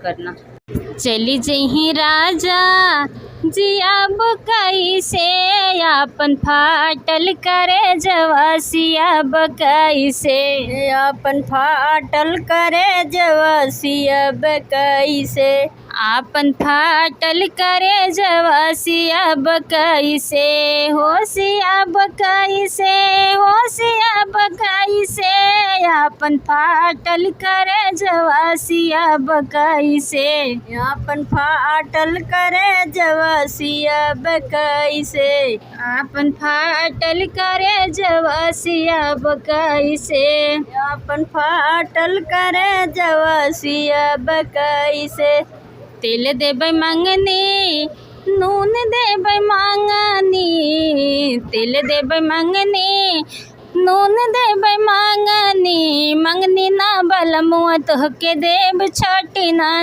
करना। चली जही राजा जी अब कैसे आपन फाटल करे जवासिया बकैसे, आपन फाटल करे जवासिया बकैसे, आपन फाटल करे जवासिया बकैसे, होशिया बकैसे, होशिया बकैसे, आपन फाटल करे जवासिया बकैसे, आपन फाटल करे जवासिया बकैसे, आपन फाटल करे जवासिया बकैसे, आपन फाटल करे जवासिया बकैसे। तेल देबै मंगनी नून देबै मांगनी, तेल देबै मंगनी नून देबै मांगनी, मंगनी ना बलमुआ तोहके देब छोटी नानी।